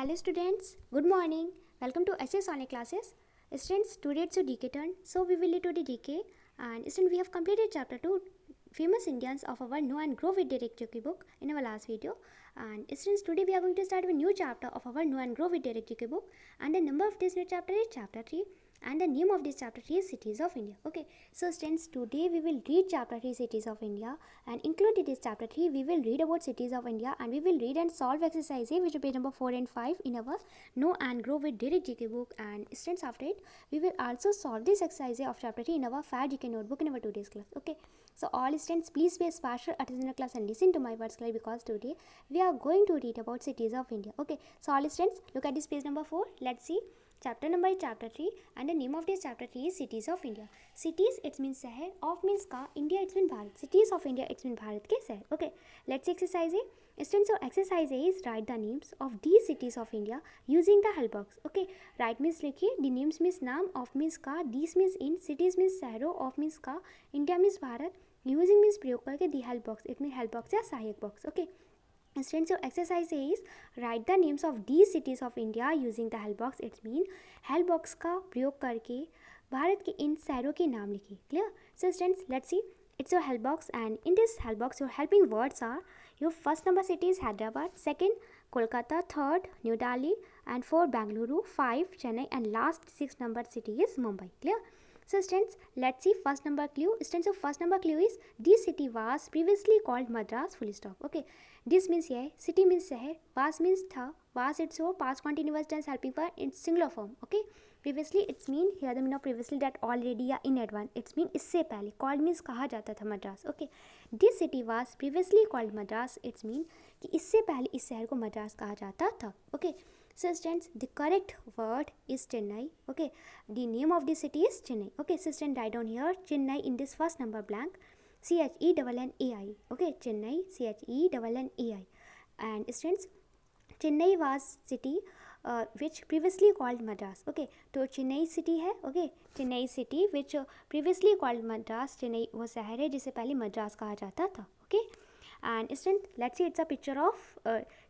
Hello students, good morning. Welcome to SS Online classes. Students, today it's your DK turn. So we will do today DK and students we have completed chapter 2 famous Indians of our Know and Grow with Derek Jockey book in our last video. And students, today we are going to start a new chapter of our Know and Grow with Derek Jockey book, and the number of this new chapter is chapter 3, and the name of this chapter is Cities of India. Okay, so students, today we will read chapter 3 Cities of India, and included this chapter 3 we will read about cities of India, and we will read and solve exercises which are page number 4 and 5 in our Know and Grow with Derek GK book. And students, after it we will also solve this exercise of chapter 3 in our Fire GK notebook in our today's class. Okay, so all students, please pay special attention in class and listen to my words clearly, because today we are going to read about cities of India. Okay, so all students, look at this page number 4. Let's see chapter number is chapter 3, and the name of this chapter 3 is Cities of India. Cities it means शहर, of means का, India it means Bharat. Cities of India it means Bharat के शहर. Okay, let's exercise it. Students, so exercise is write the names of these cities of India using the help box. Okay, write means लिखिए, the names means नाम, of means का, these means in, cities means शहरों, of means का, India means Bharat, using means प्रयोग करके, the help box it means help box या सहायक box. Okay, students, so exercise is write the names of these cities of India using the help box. It mean help box का प्रयोग करके भारत के इन शहरों के नाम लिखिए. Clear? So students, let's see. It's your help box, and in this help box your helping words are your first number city is Hyderabad, second Kolkata, third New Delhi, and fourth Bangalore, 5 Chennai, and last 6 number city is Mumbai. Clear? So students, let's see first number clue. Students, so first number clue is this city was previously called Madras, full stop. Okay, this means यह, city means शहर, was means था, was it's your past continuous tense helping for in singular form. Okay, previously it's mean here the meaning of previously that already या in advance. It's mean इससे पहले, called means कहा जाता था Madras. Okay, this city was previously called Madras. It's mean कि इससे पहले इस शहर को मद्रास कहा जाता था. Okay, so students, the correct word is Chennai. Okay, the name of the city is Chennai. Okay, so students, write down here Chennai in this first number blank. CHENNAI. Okay, Chennai, CHENNAI. And students, Chennai was city which previously called Madras. Okay, तो Chennai city है. Okay, Chennai city which previously called Madras. Chennai वो शहर है जिसे पहले मद्रास कहा जाता था. Okay, and student, let's see it's a picture of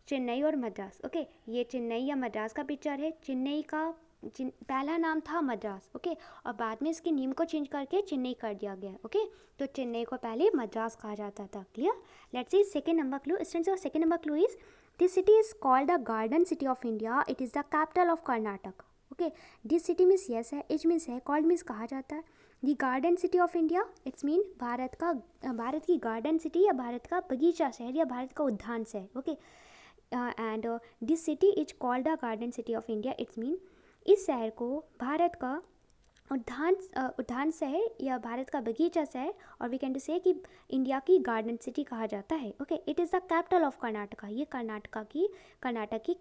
Chennai और मद्रास. Okay, ये चेन्नई या मद्रास का पिक्चर है. चेन्नई का पहला नाम था मद्रास. ओके, और बाद में इसके नेम को चेंज करके चेन्नई कर दिया गया. ओके, तो चेन्नई को पहले मद्रास कहा जाता था. Clear? Let's see second number clue. Students, और second number clue is this city is called the garden city of India. It is the capital of Karnataka. Okay, this city means यस है, इज मीन्स है, called means कहा जाता है. The garden city of India it's mean Bharat की garden city या भारत का बगीचा शहर या भारत का उद्यान शहर. Okay, and this city is called the garden city of India. It's mean इस शहर को भारत का उद्यान शहर या भारत का बगीचा शहर, और वी कैन टू से कि इंडिया की गार्डन सिटी कहा जाता है. Okay, it is the capital of Karnataka. ये कर्नाटक की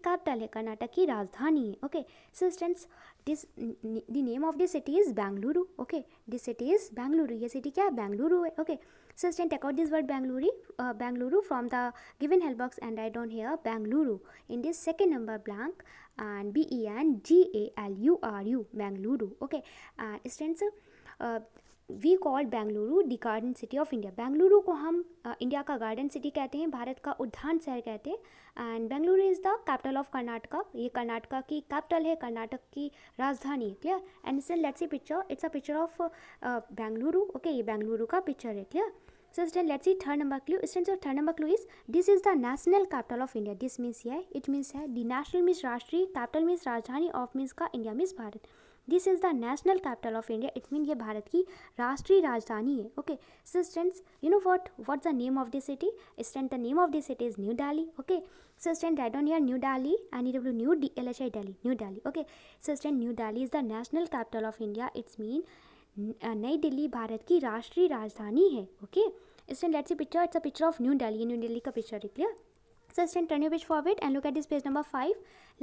कैपिटल है, कर्नाटक की राजधानी है. Okay, so students, this the name of this city is Bengaluru. Okay, this city is Bengaluru. ये सिटी क्या है? बेंगलुरु है. Okay, so student, take out this word Bangalore from the given help box and write down here Bangalore in this second number blank, and BENGALURU, Bangalore. Okay, and students, we call Bangalore the garden city of India. Bengaluru को हम India का garden city कहते हैं, भारत का उद्यान शहर कहते हैं. And Bengaluru is the capital of Karnataka. ये कर्नाटका की कैपिटल है, कर्नाटक की राजधानी है. Clear? And let's see picture. It's a picture of Bengaluru. Okay, ये बेंगलुरु का पिक्चर है. Clear? So student, let's see third number clue. Students, so third number clue is this is the national capital of India. This means yeah, it means है. The national means राष्ट्रीय, capital means राजधानी, of means का, India means Bharat. This is the national capital of India. It means ये भारत की राष्ट्रीय राजधानी है. Okay, so students, you know what's the name of the city? Student, the name of the city is New Delhi. Okay, so student, write down here New Delhi, NEW, New DLHI, Delhi, New Delhi. Okay, so student, New Delhi is the national capital of India. It's mean नई दिल्ली भारत की राष्ट्रीय राजधानी है. Okay, student, let's see picture. It's a picture of new Delhi. New Delhi का picture है. Clear? So student, turn your page forward and look at this page number 5.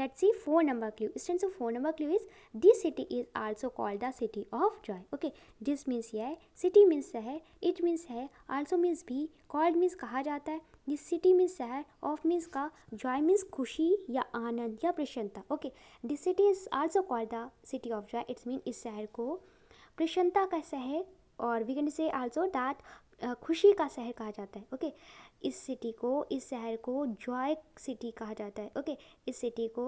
Let's see 4 number clue. Students, so 4 number clue is this city is also called the city of joy. Okay, this means yeah, city means शहर, it means है, also means भी, called means कहा जाता है. This city means शहर, of means का, joy means खुशी या आनंद या प्रसन्नता. Okay, this city is also called the city of joy. It means इस शहर को प्रसन्नता का शहर, और we can say also that खुशी का शहर कहा जाता है. ओके, इस शहर को जॉय सिटी कहा जाता है. ओके, इस सिटी को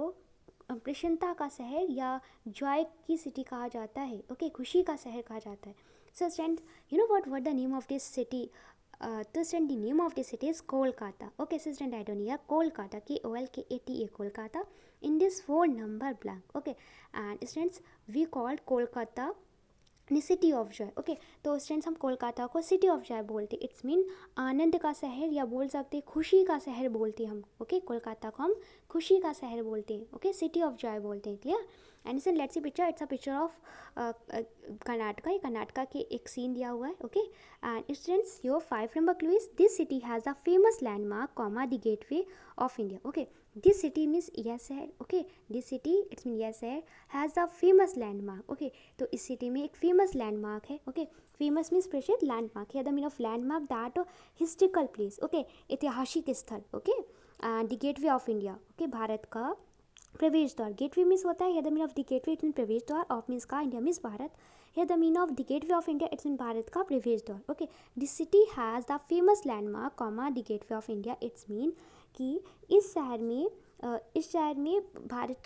प्रसन्नता का शहर या जॉय की सिटी कहा जाता है. ओके, खुशी का शहर कहा जाता है. So student, you know what the name of this city? तो student, the name of this city is Kolkata. Okay, so student, I don't know Kolkata, Kolkata, Kolkata in this 4-number blank. Okay, and students, we called Kolkata city of joy. Okay, तो students हम कोलकाता को city of Joy बोलते. It's mean आनंद का शहर, या बोल सकते हैं खुशी का शहर बोलते हैं हम. ओके, कोलकाता को हम खुशी का शहर बोलते हैं. ओके, सिटी ऑफ जॉय बोलते हैं. क्लियर? एंड इस let's see picture. It's a picture of Karnataka. ये कर्नाटका के एक सीन दिया हुआ है. Okay, and students, your 5-number clue is this city has a famous landmark comma the gateway of India. Okay, this city means यह शहर. Okay, this city it's mean यह शहर has a famous landmark. Okay, तो इस city में एक famous landmark है. Okay, famous means प्रसिद्ध, लैंडमार्क है the mean of landmark that historical place. Okay, ऐतिहासिक स्थल. Okay, the gateway of India. Okay, Bharat का प्रवेश द्वार. गेटवे मीन्स होता है, the mean of the gateway it mean प्रवेश द्वार, ऑफ मीन्स का, India means Bharat. Here the meaning of the gateway of India, it's in Bharat का प्रवेश द्वार. Okay, this city has the famous landmark comma the gateway of India. It's mean कि इस शहर में भारत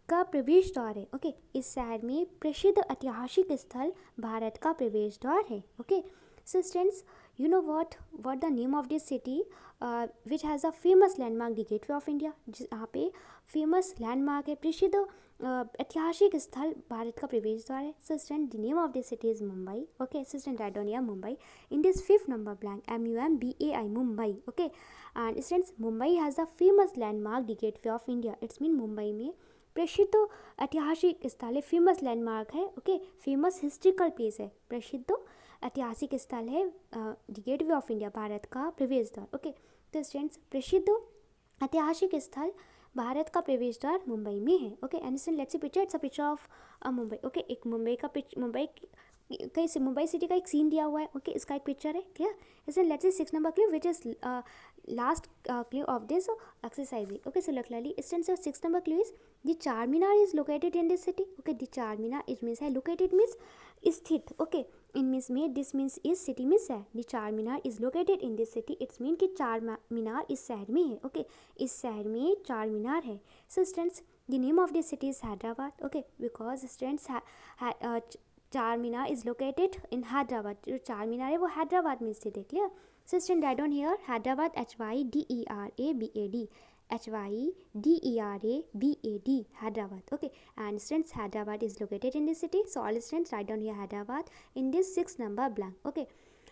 का प्रवेश द्वार है. ओके, इस शहर में प्रसिद्ध ऐतिहासिक स्थल भारत का प्रवेश द्वार है. Okay, so students, you know what the name of this city which has a famous landmark, the gateway of India. जहाँ पे फेमस लैंडमार्क है, प्रसिद्ध ऐतिहासिक स्थल भारत का प्रवेश द्वार है. So student, the name of this city is Mumbai. Okay, so student, write down here Mumbai in this 5th-number blank, MUMBAI, Mumbai. Okay, and students, Mumbai has the famous landmark the gateway of India. It's mean Mumbai में प्रसिद्ध ऐतिहासिक स्थल है, famous landmark है. Okay, famous historical place है, प्रसिद्ध ऐतिहासिक स्थल है, the gateway of India, Bharat का प्रवेश द्वार. ओके, तो स्टूडेंट्स, प्रसिद्ध ऐतिहासिक स्थल भारत का प्रवेश द्वार मुंबई में है. Okay, and let's see picture. It's a picture of Mumbai. Okay, एक मुंबई सिटी का एक सीन दिया हुआ है. ओके, इसका एक पिक्चर है. क्लियर? इसमें let's see 6th-number clue which is last clue of this exercise. Okay, so luckily students, 6th-number clue is the Charminar is located in this city. Okay, the Charminar it means है, located means स्थित. Okay, in means में, this means is, city means है. The Charminar is located in this city. It's mean कि चार मीनार इस शहर में है. ओके, इस शहर में चार मीनार है. So students, the name of this city is Hyderabad. Okay, because students चार मीनार इज लोकेटेड इन हैदराबाद. जो चार मीनार है वो हैदराबाद में स्थित है. Clear? So student, write down here Hyderabad, HYDERABAD, HYDERABAD, Hyderabad. Okay, and students, Hyderabad is located in this city. So all students, write down here Hyderabad in this 6th-number blank. Okay,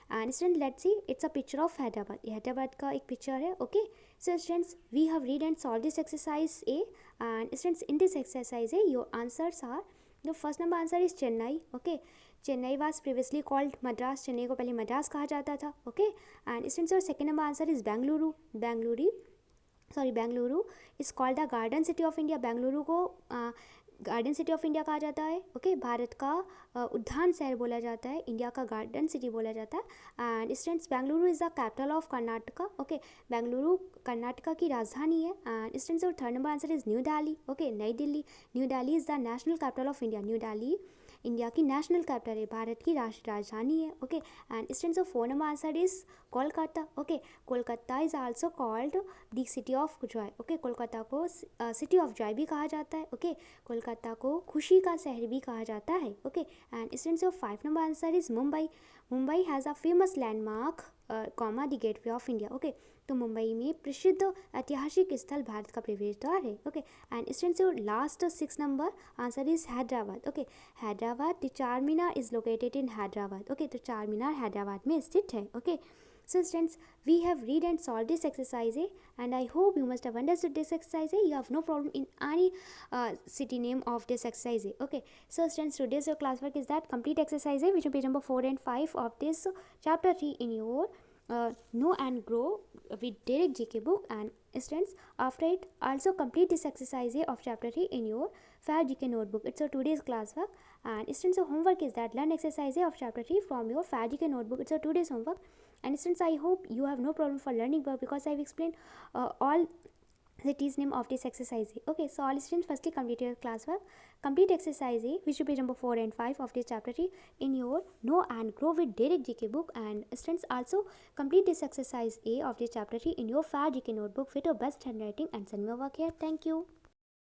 and students, let's see, it's a picture of Hyderabad. Hyderabad का एक picture है. Okay, so students, we have read and solved this exercise A, and students, in this exercise A, your answers are, the first number answer is Chennai. Okay, Chennai was previously called Madras. Chennai को पहले मद्रास कहा जाता था. Okay, and students, और second number answer is Bengaluru. Bengaluru is called the garden city of India. Bengaluru को garden city of India कहा जाता है. ओके, भारत का उद्यान शहर बोला जाता है, इंडिया का गार्डन सिटी बोला जाता है. And students, Bengaluru is the capital of Karnataka. Okay, Bengaluru Karnataka की राजधानी है. एंड स्टूडेंट्स, और third number answer is new Delhi. Okay, नई Delhi. New Delhi is the national capital of India. New Delhi India की नेशनल कैपिटल है, भारत की राष्ट्रीय राजधानी है. Okay, and students, of 4 number answer is Kolkata. Okay, Kolkata is also called the city of joy. Okay, Kolkata को city of Joy भी कहा जाता है. ओके, कोलकाता को खुशी का शहर भी कहा जाता है. Okay, and students, of 5 number answer is Mumbai. Mumbai has a famous landmark comma the gateway of India. Okay, तो मुंबई में प्रसिद्ध ऐतिहासिक स्थल भारत का प्रवेश द्वार है. Okay, and students, last 6 number answer is Hyderabad. Okay, Hyderabad, the Charminar is located in Hyderabad. Okay, तो चार मीनार हैदराबाद में स्थित है. Okay, so students, we have read and solved this exercise A, and I hope you must have understood this exercise A. You have no problem in any city name of this exercise A. Okay, so students, today's your classwork is that complete exercise A, which is page number 4 and 5 of this chapter 3 in your Know and Grow with Derek GK book. And students, after it, also complete this exercise A of chapter 3 in your Fab GK notebook. It's a today's classwork. And students, your homework is that learn exercise A of chapter 3 from your Fab GK notebook. It's a today's homework. And students, I hope you have no problem for learning because I've explained all cities name of this exercise A. Okay, so all students firstly complete your classwork. Complete exercise A, which should be number 4 and 5 of this chapter 3 in your Know and Grow with Derek GK book. And students also complete this exercise A of this chapter 3 in your FAIR GK notebook with your best handwriting and send me your work here. Thank you.